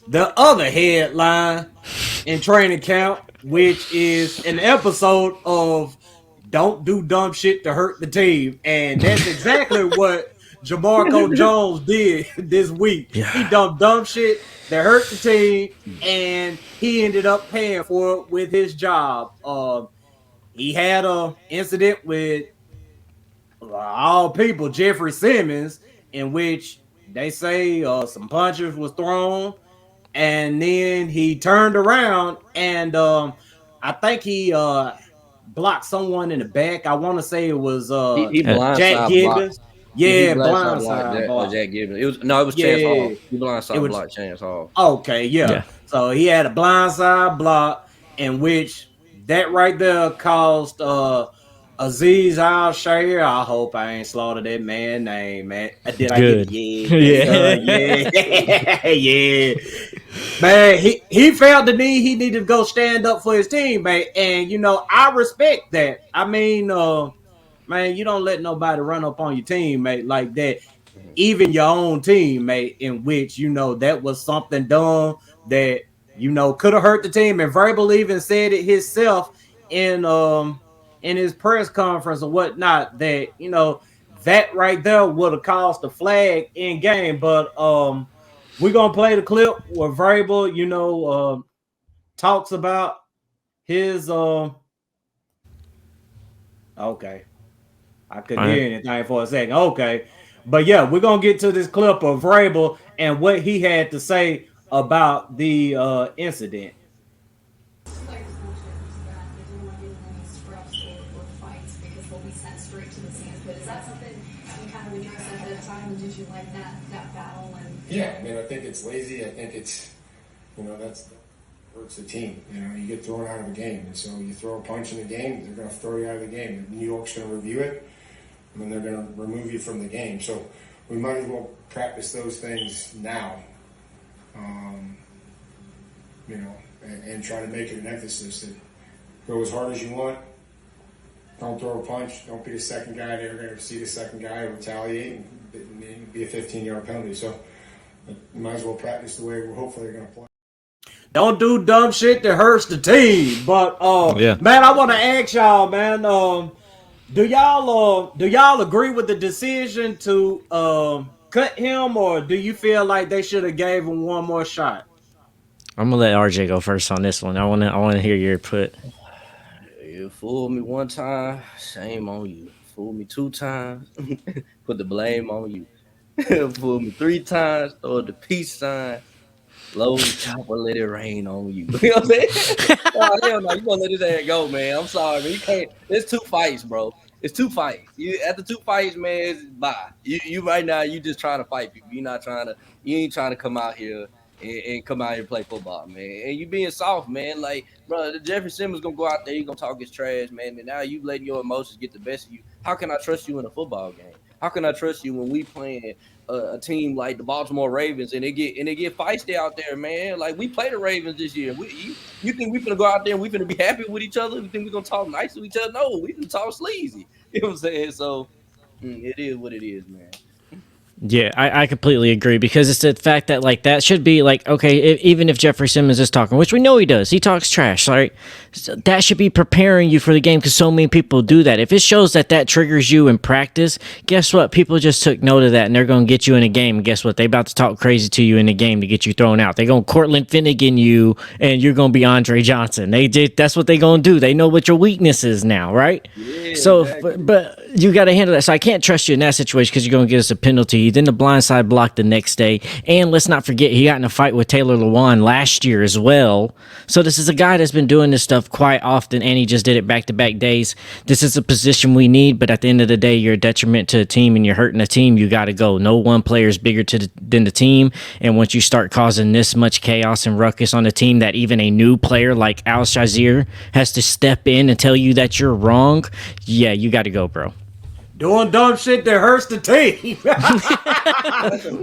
the other headline in training camp, which is an episode of "Don't Do Dumb Shit to Hurt the Team," and that's exactly what Jamarko Jones did this week. He Yeah. done dumb shit that hurt the team, and he ended up paying for it with his job. He had a incident with all people, Jeffrey Simmons, in which they say some punches was thrown, and then he turned around and I think he blocked someone in the back. I want to say it was He Jack blindside blocked. Gibbons. He Yeah, blindside blocked blindside block. Jack Gibbons. It was Chance Yeah, Hall. He it blindside was blocked Chance Hall. okay. Yeah, Yeah. so he had a blindside block in which that right there caused Aziz Al Shair. I hope I ain't slaughtered that man name, man. Did I get it? Good. Yeah, Yeah. yeah, yeah. Man, he felt the need. He needed to go stand up for his teammate, and I respect that. I mean, man, you don't let nobody run up on your teammate like that, even your own teammate, in which that was something done that could have hurt the team. And Verbal even said it himself in his press conference or whatnot that that right there would have caused a flag in game. But we're gonna play the clip where Vrabel, talks about his okay. I couldn't All right. hear anything for a second. Okay. But yeah, we're gonna get to this clip of Vrabel and what he had to say about the incident. Players mentioned that they didn't want to get in any scrubs or fights because they'll be sent straight to the stands. But is that something you kind of addressed ahead of time, and did you like that battle? And Yeah, I mean, I think it's lazy. I think it's, that hurts the team. You get thrown out of a game, and so you throw a punch in the game, they're going to throw you out of the game. New York's going to review it, and then they're going to remove you from the game. So we might as well practice those things now, and try to make it an emphasis that go as hard as you want. Don't throw a punch. Don't be the second guy. They're going to see the second guy retaliate and be a 15-yard penalty. So you might as well practice the way we're hopefully going to play. Don't do dumb shit that hurts the team. But Yeah. man, I want to ask y'all, man, do y'all agree with the decision to cut him, or do you feel like they should have gave him one more shot? I'm gonna let RJ go first on this one. I wanna hear your input. You fooled me one time, shame on you. Fooled me two times, put the blame on you. Fooled me three times, throw the peace sign. Load the chopper, let it rain on you. You know what I'm saying? Oh, hell no, you gonna let this ass go, man. I'm sorry, man. You can't. It's two fights, bro. It's two fights. You after two fights, man. It's bye. You right now. You just trying to fight people. You're not trying to. You ain't trying to come out here and come out here and play football, man. And you being soft, man. Like, bro, Jeffrey Simmons gonna go out there. He gonna talk his trash, man. And now you letting your emotions get the best of you. How can I trust you in a football game? How can I trust you when we playing a team like the Baltimore Ravens and they get feisty out there, man? Like we play the Ravens this year. You think we finna go out there and we finna be happy with each other? You think we gonna talk nice to each other? No, we can talk sleazy. You know what I'm saying? So it is what it is, man. Yeah, I completely agree because it's the fact that like that should be like okay, even if Jeffrey Simmons is talking, which we know he does, he talks trash, right? So that should be preparing you for the game because so many people do that. If it shows that triggers you in practice, guess what? People just took note of that and they're going to get you in a game. And guess what? They about to talk crazy to you in the game to get you thrown out. They're going to Cortland Finnegan you and you're going to be Andre Johnson. That's what they're going to do. They know what your weakness is now, right? Yeah, So, exactly. but you got to handle that. So I can't trust you in that situation because you're going to get us a penalty. Then the blindside block the next day. And let's not forget, he got in a fight with Taylor Lewan last year as well. So this is a guy that's been doing this stuff quite often, and he just did it back-to-back days. This is a position we need, but at the end of the day, you're a detriment to the team, and you're hurting the team. You got to go. No one player is bigger than the team, and once you start causing this much chaos and ruckus on the team that even a new player like Al Shazier has to step in and tell you that you're wrong, yeah, you got to go, bro. Doing dumb shit that hurts the team.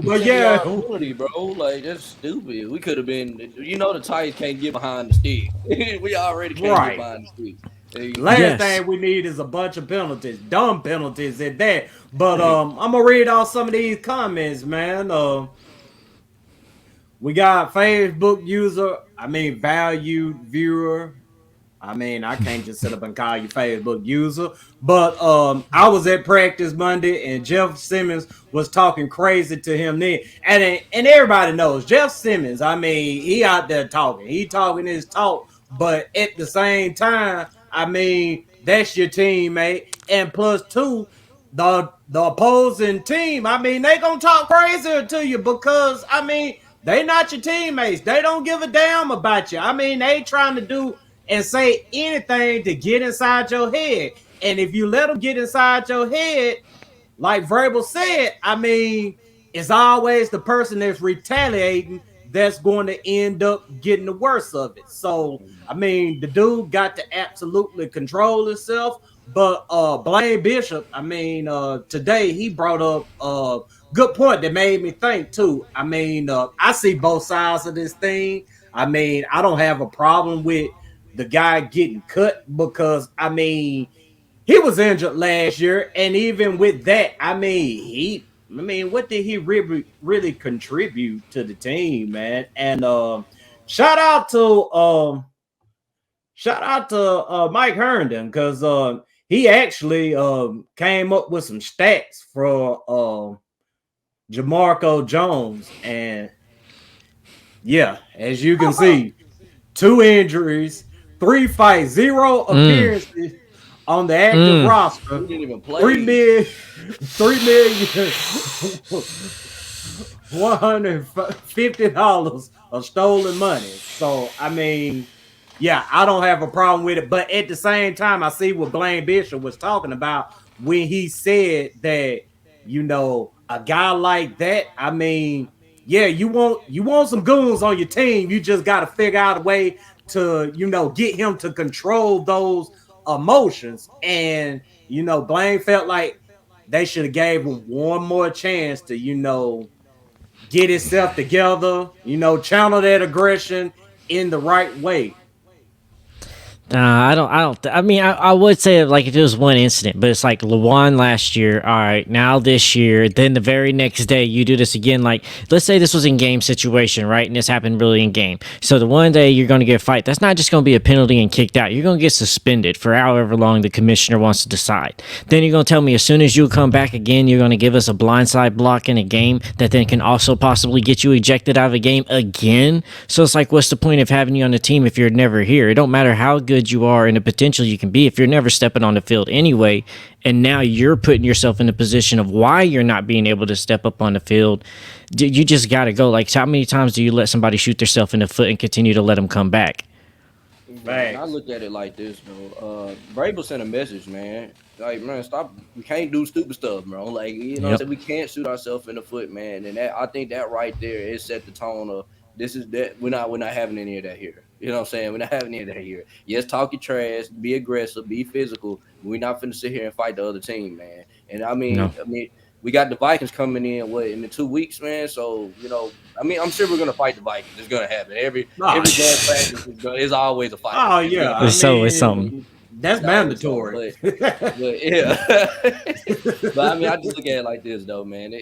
But yeah, Penalty, bro. Like that's stupid. We could have been. The Titans can't get behind the stick. We already can't Right. get behind the stick. last Yes. thing we need is a bunch of penalties, dumb penalties at that. But I'm gonna read off some of these comments, man. We got Facebook user, I mean valued viewer. I mean, I can't just sit up and call you Facebook user. But I was at practice Monday and Jeff Simmons was talking crazy to him then. And everybody knows Jeff Simmons, I mean, he out there talking. He talking his talk, but at the same time, I mean, that's your teammate. And plus two, the opposing team, I mean, they gonna talk crazier to you because I mean they not your teammates. They don't give a damn about you. I mean, they trying to do and say anything to get inside your head. And if you let them get inside your head, like Verbal said, I mean, it's always the person that's retaliating that's going to end up getting the worst of it. So, I mean, the dude got to absolutely control himself. But Blaine Bishop, I mean, today he brought up a good point that made me think too. I mean, I see both sides of this thing. I mean, I don't have a problem with the guy getting cut because I mean he was injured last year, and even with that, I mean, what did he really contribute to the team, man? And shout out to Mike Herndon because he actually came up with some stats for Jamarko Jones, and yeah, as you can see, 2 injuries, 3 fights, 0 appearances on the active roster. He didn't even play. 3 million, $150 of stolen money. So I mean, yeah, I don't have a problem with it. But at the same time, I see what Blaine Bishop was talking about when he said that, you know, a guy like that, I mean, yeah, you want some goons on your team. You just got to figure out a way to, you know, get him to control those emotions. And, you know, Blaine felt like they should have gave him one more chance to, you know, get himself together, you know, channel that aggression in the right way. I don't. I mean, I would say like if it was one incident, but it's like Lawan last year. All right, now this year, then the very next day you do this again. Like, let's say this was in game situation, right? And this happened really in game. So the one day you're going to get a fight, that's not just going to be a penalty and kicked out. You're going to get suspended for however long the commissioner wants to decide. Then you're going to tell me as soon as you come back again, you're going to give us a blindside block in a game that then can also possibly get you ejected out of a game again. So it's like, what's the point of having you on the team if you're never here? It don't matter how good you are and the potential you can be if you're never stepping on the field anyway, and now you're putting yourself in a position of why you're not being able to step up on the field. You just got to go. Like, how many times do you let somebody shoot themselves in the foot and continue to let them come back? Man, I look at it like this, bro. Vrabel sent a message, man. Like, man, stop. We can't do stupid stuff, bro. Like, you know what I'm saying? We can't shoot ourselves in the foot, man. And that, I think that right there, it set the tone of this is that we're not having any of that here. You know what I'm saying? We're not having any of that here. Yes, talk your trash, be aggressive, be physical. We're not finna sit here and fight the other team, man. And I mean, we got the Vikings coming in in the 2 weeks, man. So, you know, I mean, I'm sure we're gonna fight the Vikings. It's gonna happen. Every bad practice is always a fight. Oh yeah, it's something. That's mandatory. But yeah. But I mean, I just look at it like this, though, man.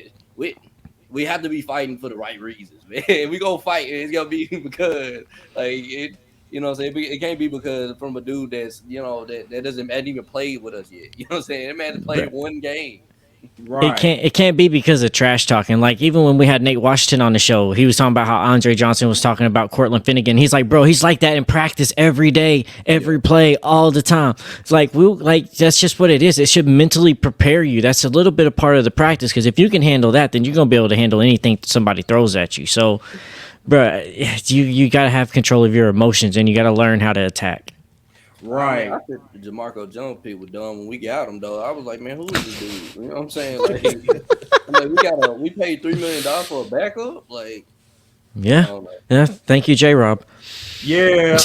We have to be fighting for the right reasons, man. We gonna fight, and it's gonna be because, like, it. You know what I'm saying? It can't be because from a dude that's, you know, that hasn't even played with us yet. You know what I'm saying? That man has played one game. Right. It can't be because of trash talking. Like, even when we had Nate Washington on the show, he was talking about how Andre Johnson was talking about Cortland Finnegan. He's like, bro, he's like that in practice every day, every play, all the time. It's like, that's just what it is. It should mentally prepare you. That's a little bit of part of the practice, because if you can handle that, then you're gonna be able to handle anything somebody throws at you. So, bro, you gotta have control of your emotions, and you gotta learn how to attack. Right. I think the Jamarco Jones pick was dumb when we got him, though. I was like, man, who is this dude? You know what I'm saying? Like, we paid $3 million for a backup. Like, yeah. Thank you, J. Rob. Yeah.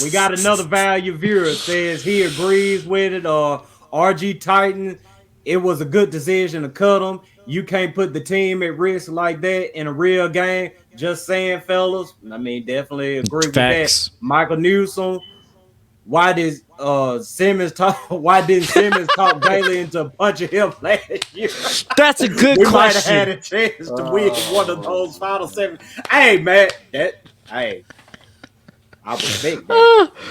We got another value viewer that says he agrees with it. RG Titan, it was a good decision to cut him. You can't put the team at risk like that in a real game. Just saying, fellas. I mean, definitely agree with that. Michael Newsom. why did Simmons talk? Why didn't Simmons talk Bailey into punching him last year? That's a good We might have had question. a chance to win one of those final 7. Hey man, I respect that.